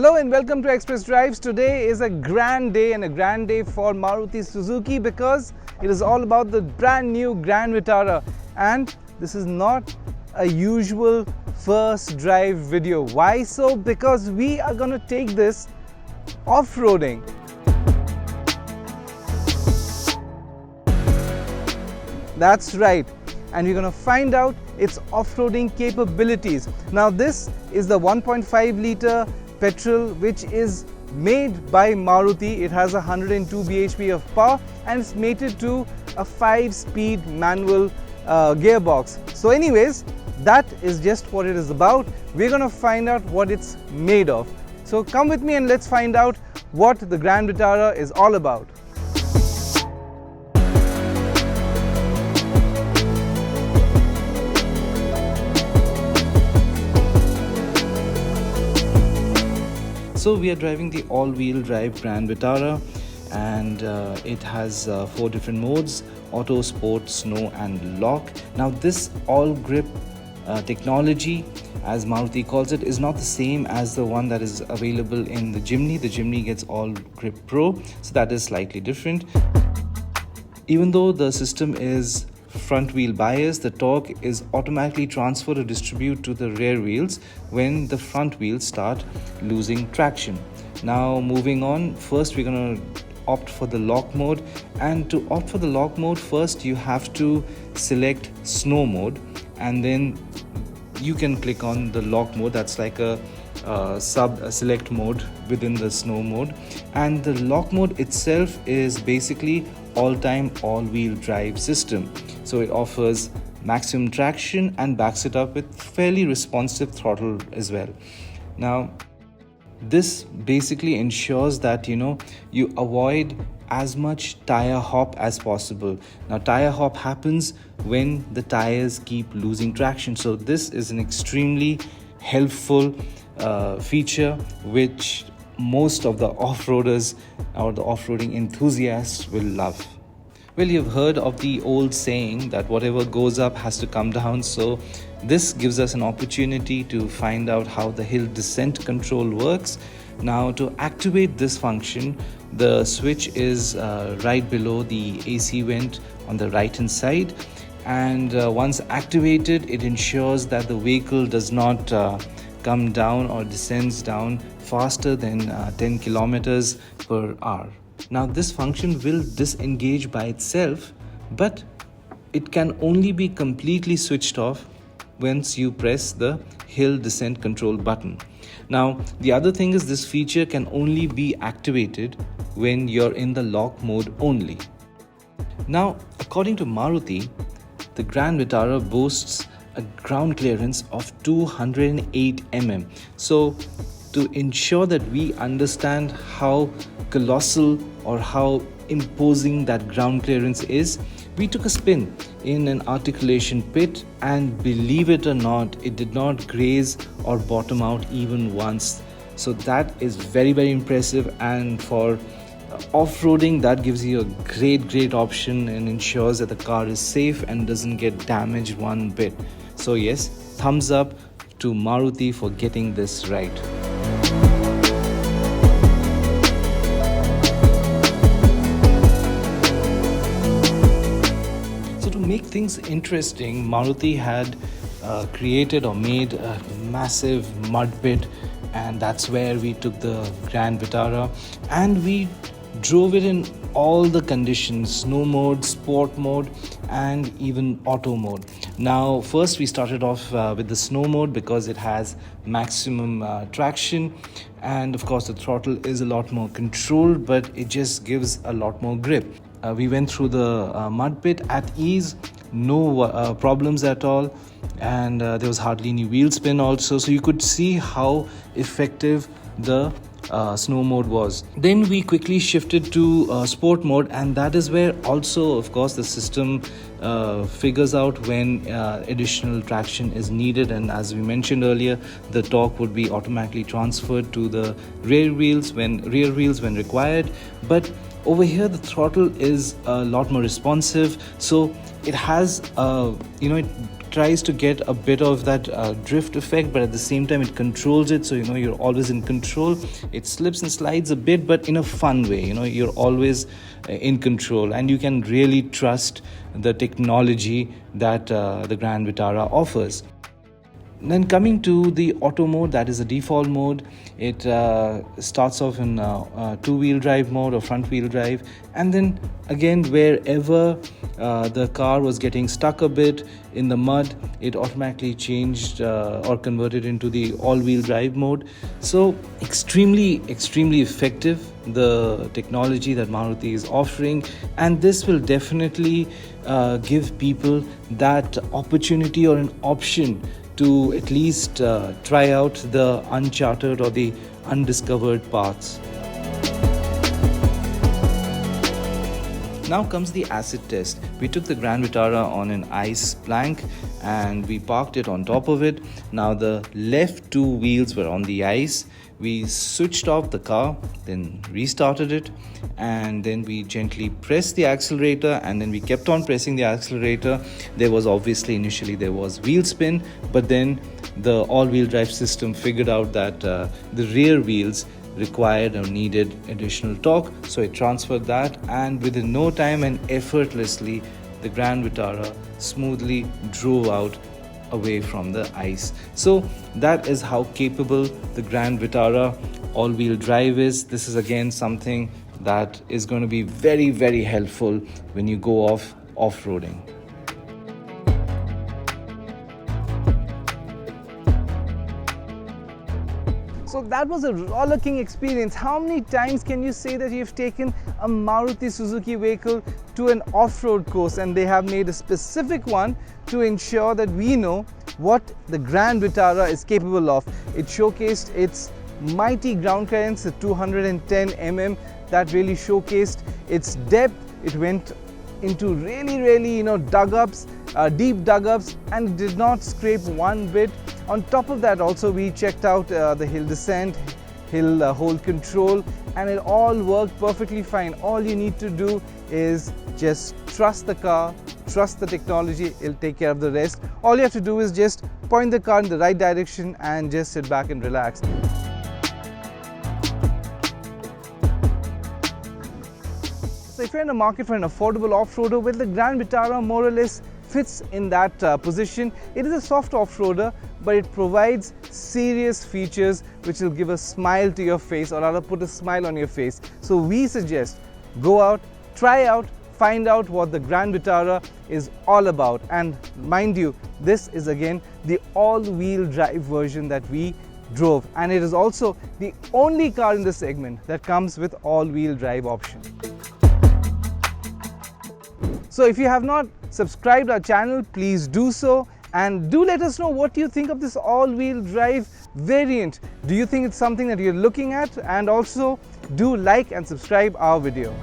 Hello and welcome to Express Drives. Today is a grand day and a grand day for Maruti Suzuki because it is all about the brand new Grand Vitara, and this is not a usual first drive video. Why so? Because we are going to take this off-roading. That's right, and we're going to find out its off-roading capabilities. Now this is the 1.5 litre petrol which is made by Maruti. It has 102 bhp of power and it's mated to a 5-speed manual gearbox. So anyways, that is just what it is about. We're going to find out what it's made of. So come with me and let's find out what the Grand Vitara is all about. So we are driving the all-wheel drive Grand Vitara, and it has 4 different modes: auto, sport, snow and lock. Now this AllGrip technology, as Maruti calls it, is not the same as the one that is available in the Jimny. The Jimny gets AllGrip Pro, so that is slightly different. Even though the system is front wheel bias, the torque is automatically transferred or distributed to the rear wheels when the front wheels start losing traction. Now moving on, first we're going to opt for the lock mode, and to opt for the lock mode, first you have to select snow mode and then you can click on the lock mode. That's like a select mode within the snow mode, and the lock mode itself is basically all-time all-wheel drive system. So it offers maximum traction and backs it up with fairly responsive throttle as well. Now this basically ensures that you avoid as much tire hop as possible. Now tire hop happens when the tires keep losing traction, so this is an extremely helpful feature which most of the off-roaders or the off-roading enthusiasts will love. Well, you've heard of the old saying that whatever goes up has to come down, so this gives us an opportunity to find out how the hill descent control works. Now to activate this function, the switch is right below the AC vent on the right hand side, and once activated, it ensures that the vehicle does not come down or descends down faster than 10 kilometers per hour. Now this function will disengage by itself, but it can only be completely switched off once you press the hill descent control button. Now the other thing is, this feature can only be activated when you're in the lock mode only. Now according to Maruti, the Grand Vitara boasts a ground clearance of 208 mm. So to ensure that we understand how colossal or how imposing that ground clearance is, we took a spin in an articulation pit, and believe it or not, it did not graze or bottom out even once. So that is very impressive, and for off-roading that gives you a great option and ensures that the car is safe and doesn't get damaged one bit. So yes, thumbs up to Maruti for getting this right. Make things interesting, Maruti had created or made a massive mud pit, and that's where we took the Grand Vitara and we drove it in all the conditions: snow mode, sport mode and even auto mode. Now first we started off with the snow mode because it has maximum traction, and of course the throttle is a lot more controlled, but it just gives a lot more grip. We went through the mud pit at ease, no problems at all, and there was hardly any wheel spin also, so you could see how effective the snow mode was. Then we quickly shifted to sport mode, and that is where also of course the system figures out when additional traction is needed, and as we mentioned earlier, the torque would be automatically transferred to the rear wheels when required. But over here the throttle is a lot more responsive, so it has it tries to get a bit of that drift effect, but at the same time it controls it, so you're always in control. It slips and slides a bit, but in a fun way. You're always in control, and you can really trust the technology that the Grand Vitara offers. Then coming to the auto mode, that is the default mode. It starts off in two-wheel drive mode or front-wheel drive, and then again wherever the car was getting stuck a bit in the mud, it automatically changed or converted into the all-wheel drive mode. So extremely effective, the technology that Maruti is offering, and this will definitely give people that opportunity or an option to at least try out the uncharted or the undiscovered paths. Now comes the acid test. We took the Grand Vitara on an ice plank and we parked it on top of it. Now the left two wheels were on the ice. We switched off the car, then restarted it, and then we gently pressed the accelerator, and then we kept on pressing the accelerator. There was obviously initially there was wheel spin, but then the all-wheel drive system figured out that the rear wheels required or needed additional torque, so it transferred that, and within no time and effortlessly the Grand Vitara smoothly drove out away from the ice. So that is how capable the Grand Vitara all-wheel drive is. This is again something that is going to be very helpful when you go off-roading. So that was a rollicking experience. How many times can you say that you've taken a Maruti Suzuki vehicle to an off-road course, and they have made a specific one to ensure that we know what the Grand Vitara is capable of. It showcased its mighty ground clearance at 210 mm. That really showcased its depth. It went into really dug-ups, deep dug-ups, and did not scrape one bit. On top of that, also we checked out the hill descent, hill hold control, and it all worked perfectly fine. All you need to do is just trust the car, trust the technology, it'll take care of the rest. All you have to do is just point the car in the right direction and just sit back and relax. So if you're in the market for an affordable off-roader, well, the Grand Vitara more or less fits in that position. It is a soft off-roader, but it provides serious features which will give a smile to your face, or rather put a smile on your face. So we suggest go out, try out, find out what the Grand Vitara is all about. And mind you, this is again the all-wheel drive version that we drove, and it is also the only car in the segment that comes with all-wheel drive option. So if you have not subscribed our channel, please do so, and do let us know what you think of this all-wheel drive variant. Do you think it's something that you're looking at? And also do like and subscribe our video.